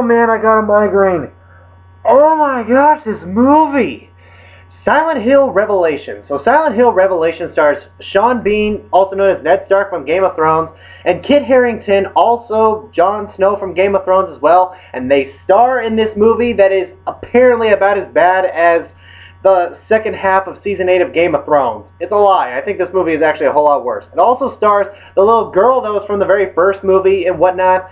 man, I got a migraine. Oh my gosh, this movie! Silent Hill Revelation. So Silent Hill Revelation stars Sean Bean, also known as Ned Stark from Game of Thrones, and Kit Harington, also Jon Snow from Game of Thrones as well, and they star in this movie that is apparently about as bad as the second half of Season 8 of Game of Thrones. It's a lie. I think this movie is actually a whole lot worse. It also stars the little girl that was from the very first movie and whatnot,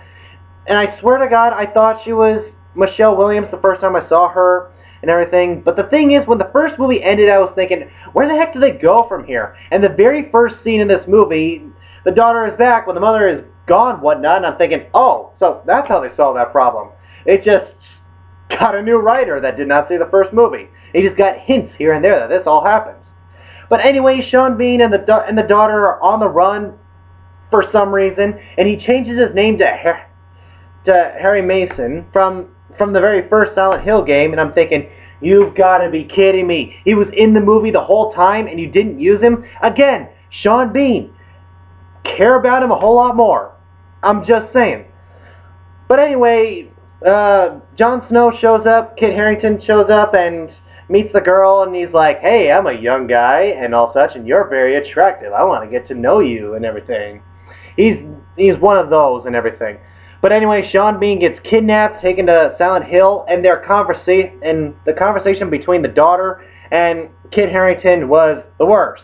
and I swear to God, I thought she was Michelle Williams the first time I saw her and everything. But the thing is, when the first movie ended, I was thinking, where the heck do they go from here? And the very first scene in this movie, the daughter is back when the mother is gone, whatnot, and I'm thinking, oh, so that's how they solved that problem. It just got a new writer that did not see the first movie. He just got hints here and there that this all happens. But anyway, Sean Bean and the daughter are on the run for some reason, and he changes his name to Harry Mason from the very first Silent Hill game, and I'm thinking, you've got to be kidding me. He was in the movie the whole time, and you didn't use him? Again, Sean Bean. Care about him a whole lot more. I'm just saying. But anyway, Jon Snow shows up, Kit Harington shows up, and meets the girl, and he's like, hey, I'm a young guy and all such, and you're very attractive. I want to get to know you and everything. He's one of those and everything. But anyway, Sean Bean gets kidnapped, taken to Silent Hill, and the conversation between the daughter and Kit Harington was the worst.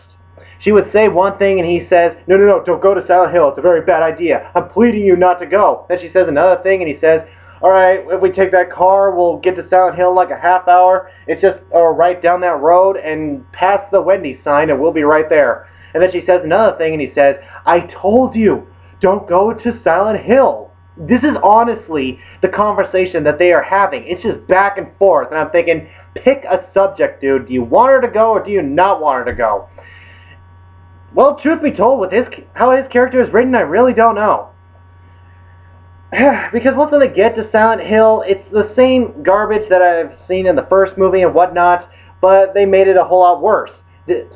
She would say one thing, and he says, no, don't go to Silent Hill. It's a very bad idea. I'm pleading you not to go. Then she says another thing, and he says, all right, if we take that car, we'll get to Silent Hill in like a half hour. It's just right down that road and past the Wendy's sign, and we'll be right there. And then she says another thing, and he says, I told you, don't go to Silent Hill. This is honestly the conversation that they are having. It's just back and forth, and I'm thinking, pick a subject, dude. Do you want her to go, or do you not want her to go? Well, truth be told, with how his character is written, I really don't know. Because once they get to Silent Hill, it's the same garbage that I've seen in the first movie and whatnot, but they made it a whole lot worse.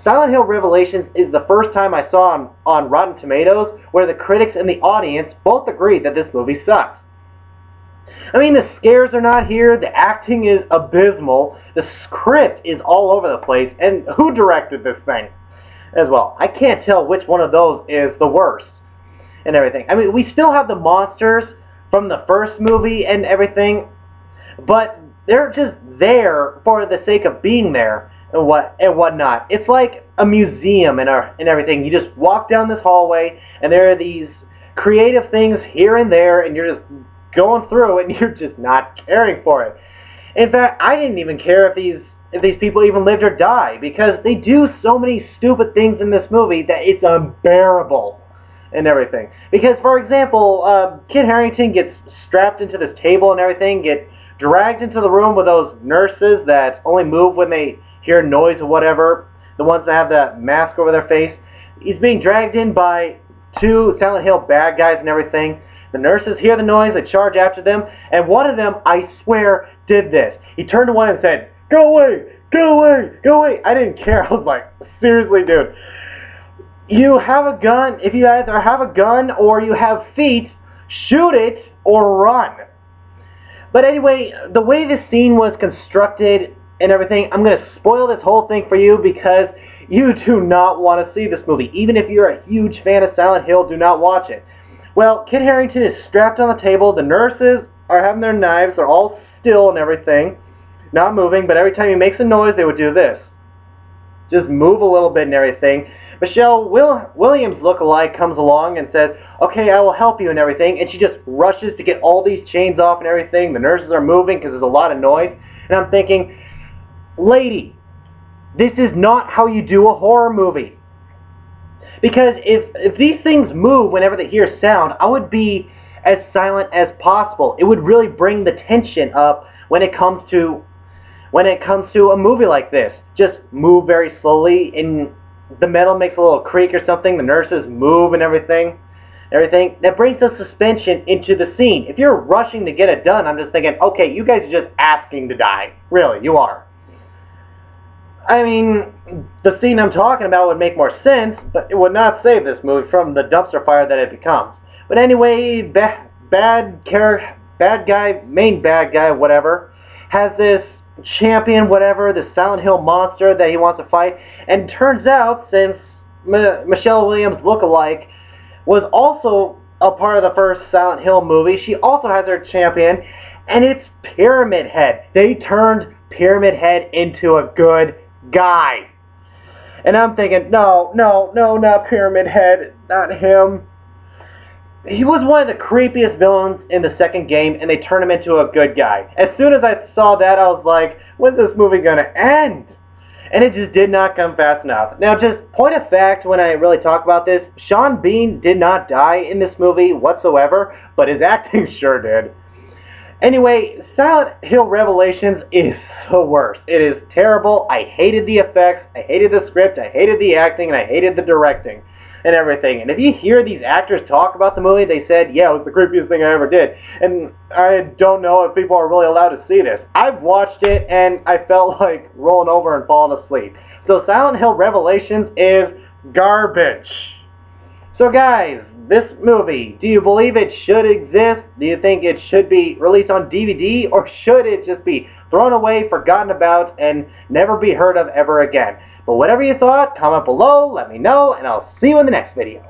Silent Hill Revelations is the first time I saw on Rotten Tomatoes where the critics and the audience both agreed that this movie sucks. I mean, the scares are not here, the acting is abysmal, the script is all over the place, and who directed this thing as well? I can't tell which one of those is the worst and everything. I mean, we still have the monsters from the first movie and everything, but they're just there for the sake of being there and whatnot. It's like a museum and everything. You just walk down this hallway, and there are these creative things here and there, and you're just going through it, and you're just not caring for it. In fact, I didn't even care if these people even lived or died, because they do so many stupid things in this movie that it's unbearable and everything. Because, for example, Kit Harington gets strapped into this table and everything, get dragged into the room with those nurses that only move when they hear noise or whatever, the ones that have the mask over their face. He's being dragged in by two Silent Hill bad guys and everything. The nurses hear the noise, they charge after them, and one of them, I swear, did this. He turned to one and said, go away, go away, go away. I didn't care. I was like, seriously, dude. You have a gun. If you either have a gun or you have feet, shoot it or run. But anyway, the way this scene was constructed and everything, I'm going to spoil this whole thing for you because you do not want to see this movie. Even if you're a huge fan of Silent Hill, do not watch it. Well, Kit Harington is strapped on the table. The nurses are having their knives. They're all still and everything, not moving, but every time he makes a noise, they would do this. Just move a little bit and everything. Michelle Williams lookalike comes along and says, okay, I will help you and everything, and she just rushes to get all these chains off and everything. The nurses are moving because there's a lot of noise, and I'm thinking, lady, this is not how you do a horror movie. Because if these things move whenever they hear sound, I would be as silent as possible. It would really bring the tension up when it comes to a movie like this. Just move very slowly, and the metal makes a little creak or something, the nurses move and everything. That brings the suspension into the scene. If you're rushing to get it done, I'm just thinking, okay, you guys are just asking to die. Really, you are. I mean, the scene I'm talking about would make more sense, but it would not save this movie from the dumpster fire that it becomes. But anyway, bad bad guy, main bad guy, whatever, has this champion, whatever, this Silent Hill monster that he wants to fight, and turns out, since Michelle Williams lookalike was also a part of the first Silent Hill movie, she also has her champion, and it's Pyramid Head. They turned Pyramid Head into a good guy. And I'm thinking, no, not Pyramid Head, not him. He was one of the creepiest villains in the second game, and they turned him into a good guy. As soon as I saw that, I was like, when's this movie gonna end? And it just did not come fast enough. Now, just point of fact, when I really talk about this, Sean Bean did not die in this movie whatsoever, but his acting sure did. Anyway, Silent Hill Revelations is the worst. It is terrible. I hated the effects, I hated the script, I hated the acting, and I hated the directing and everything. And if you hear these actors talk about the movie, they said, yeah, it was the creepiest thing I ever did. And I don't know if people are really allowed to see this. I've watched it, and I felt like rolling over and falling asleep. So Silent Hill Revelations is garbage. So guys, this movie, do you believe it should exist? Do you think it should be released on DVD? Or should it just be thrown away, forgotten about, and never be heard of ever again? But whatever you thought, comment below, let me know, and I'll see you in the next video.